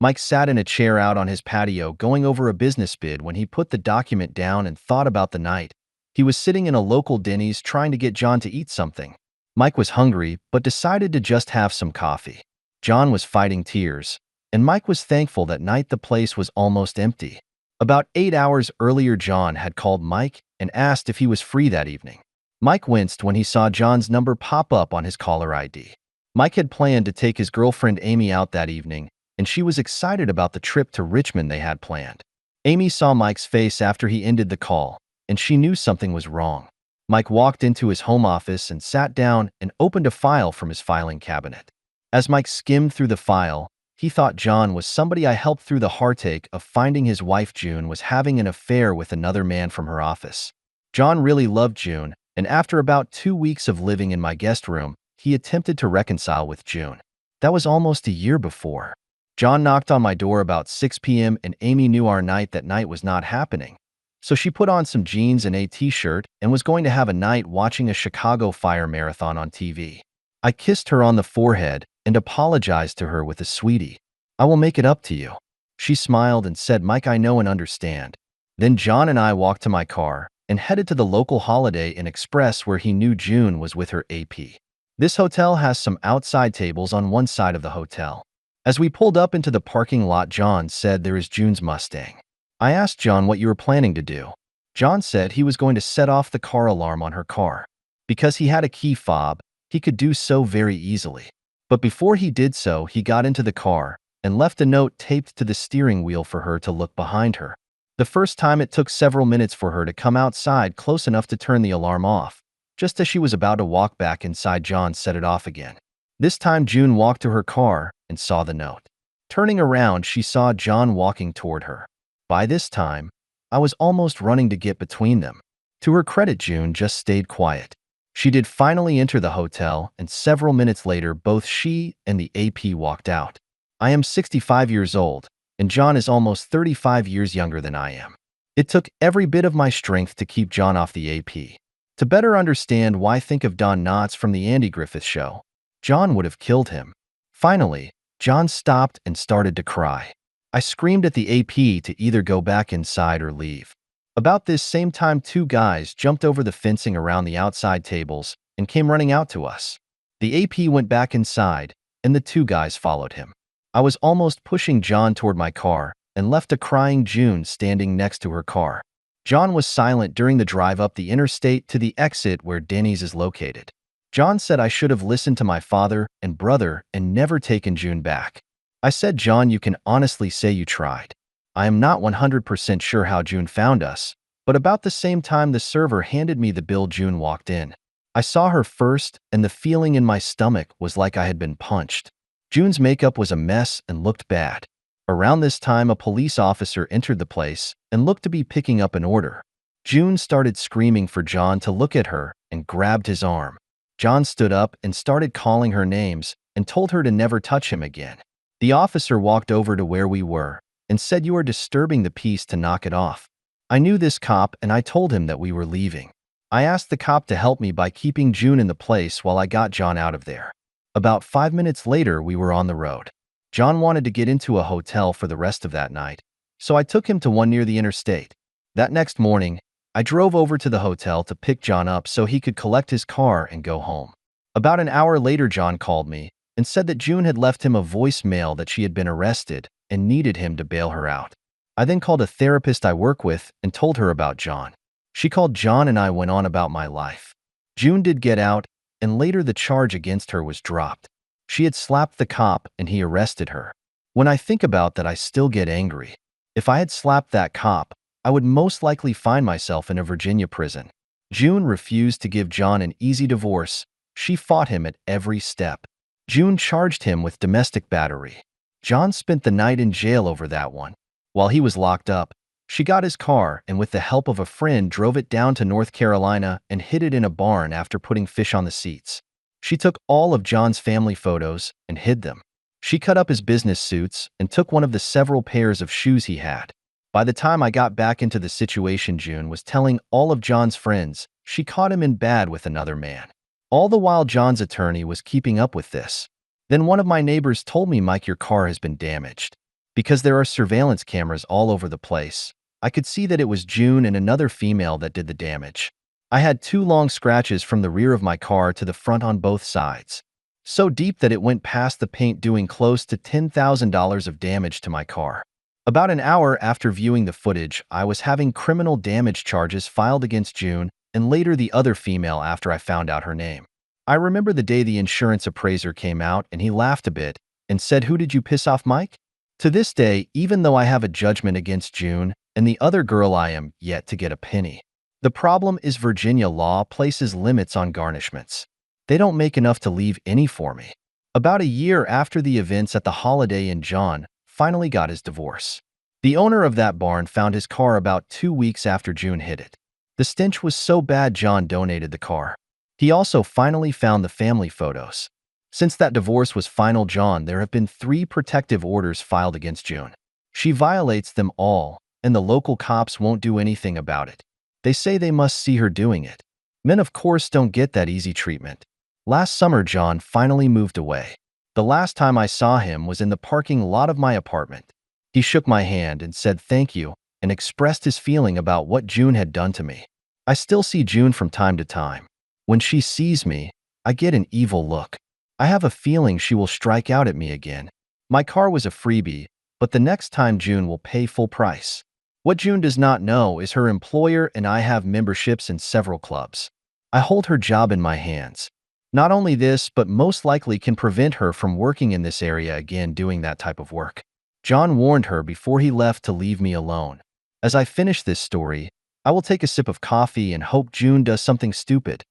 Mike sat in a chair out on his patio going over a business bid when he put the document down and thought about the night. He was sitting in a local Denny's trying to get John to eat something. Mike was hungry, but decided to just have some coffee. John was fighting tears, and Mike was thankful that night the place was almost empty. About 8 hours earlier, John had called Mike and asked if he was free that evening. Mike winced when he saw John's number pop up on his caller ID. Mike had planned to take his girlfriend Amy out that evening, and she was excited about the trip to Richmond they had planned. Amy saw Mike's face after he ended the call, and she knew something was wrong. Mike walked into his home office and sat down and opened a file from his filing cabinet. As Mike skimmed through the file, he thought John was somebody I helped through the heartache of finding his wife June was having an affair with another man from her office. John really loved June, and after about 2 weeks of living in my guest room, he attempted to reconcile with June. That was almost a year before. John knocked on my door about 6 p.m. and Amy knew our night that night was not happening. So she put on some jeans and a t-shirt and was going to have a night watching a Chicago Fire marathon on TV. I kissed her on the forehead and apologized to her with a "Sweetie, I will make it up to you." She smiled and said, "Mike, I know and understand." Then John and I walked to my car and headed to the local Holiday Inn Express where he knew June was with her AP. This hotel has some outside tables on one side of the hotel. As we pulled up into the parking lot, John said, "There is June's Mustang." I asked John what you were planning to do. John said he was going to set off the car alarm on her car. Because he had a key fob, he could do so very easily. But before he did so, he got into the car and left a note taped to the steering wheel for her to look behind her. The first time it took several minutes for her to come outside close enough to turn the alarm off. Just as she was about to walk back inside, John set it off again. This time June walked to her car and saw the note. Turning around, she saw John walking toward her. By this time, I was almost running to get between them. To her credit, June just stayed quiet. She did finally enter the hotel, and several minutes later, both she and the AP walked out. I am 65 years old, and John is almost 35 years younger than I am. It took every bit of my strength to keep John off the AP. To better understand why, think of Don Knotts from The Andy Griffith Show. John would have killed him. Finally, John stopped and started to cry. I screamed at the AP to either go back inside or leave. About this same time, two guys jumped over the fencing around the outside tables and came running out to us. The AP went back inside, and the two guys followed him. I was almost pushing John toward my car and left a crying June standing next to her car. John was silent during the drive up the interstate to the exit where Denny's is located. John said I should have listened to my father and brother and never taken June back. I said, "John, you can honestly say you tried." I am not 100% sure how June found us, but about the same time the server handed me the bill, June walked in. I saw her first, and the feeling in my stomach was like I had been punched. June's makeup was a mess and looked bad. Around this time, a police officer entered the place and looked to be picking up an order. June started screaming for John to look at her and grabbed his arm. John stood up and started calling her names and told her to never touch him again. The officer walked over to where we were and said, "You are disturbing the peace, to knock it off." I knew this cop and I told him that we were leaving. I asked the cop to help me by keeping June in the place while I got John out of there. About 5 minutes later, we were on the road. John wanted to get into a hotel for the rest of that night, so I took him to one near the interstate. That next morning, I drove over to the hotel to pick John up so he could collect his car and go home. About an hour later, John called me and said that June had left him a voicemail that she had been arrested and needed him to bail her out. I then called a therapist I work with and told her about John. She called John and I went on about my life. June did get out, and later the charge against her was dropped. She had slapped the cop and he arrested her. When I think about that, I still get angry. If I had slapped that cop, I would most likely find myself in a Virginia prison. June refused to give John an easy divorce. She fought him at every step. June charged him with domestic battery. John spent the night in jail over that one. While he was locked up, she got his car and with the help of a friend drove it down to North Carolina and hid it in a barn after putting fish on the seats. She took all of John's family photos and hid them. She cut up his business suits and took one of the several pairs of shoes he had. By the time I got back into the situation, June was telling all of John's friends she caught him in bed with another man. All the while, John's attorney was keeping up with this. Then one of my neighbors told me, "Mike, your car has been damaged." Because there are surveillance cameras all over the place, I could see that it was June and another female that did the damage. I had 2 long scratches from the rear of my car to the front on both sides. So deep that it went past the paint, doing close to $10,000 of damage to my car. About an hour after viewing the footage, I was having criminal damage charges filed against June and later the other female after I found out her name. I remember the day the insurance appraiser came out and he laughed a bit and said, "Who did you piss off, Mike?" To this day, even though I have a judgment against June and the other girl, I am yet to get a penny. The problem is Virginia law places limits on garnishments. They don't make enough to leave any for me. About a year after the events at the Holiday Inn, John finally got his divorce. The owner of that barn found his car about 2 weeks after June hit it. The stench was so bad John donated the car. He also finally found the family photos. Since that divorce was final, John, there have been 3 protective orders filed against June. She violates them all, and the local cops won't do anything about it. They say they must see her doing it. Men, of course, don't get that easy treatment. Last summer, John finally moved away. The last time I saw him was in the parking lot of my apartment. He shook my hand and said thank you and expressed his feeling about what June had done to me. I still see June from time to time. When she sees me, I get an evil look. I have a feeling she will strike out at me again. My car was a freebie, but the next time June will pay full price. What June does not know is her employer and I have memberships in several clubs. I hold her job in my hands. Not only this, but most likely can prevent her from working in this area again, doing that type of work. John warned her before he left to leave me alone. As I finish this story, I will take a sip of coffee and hope June does something stupid.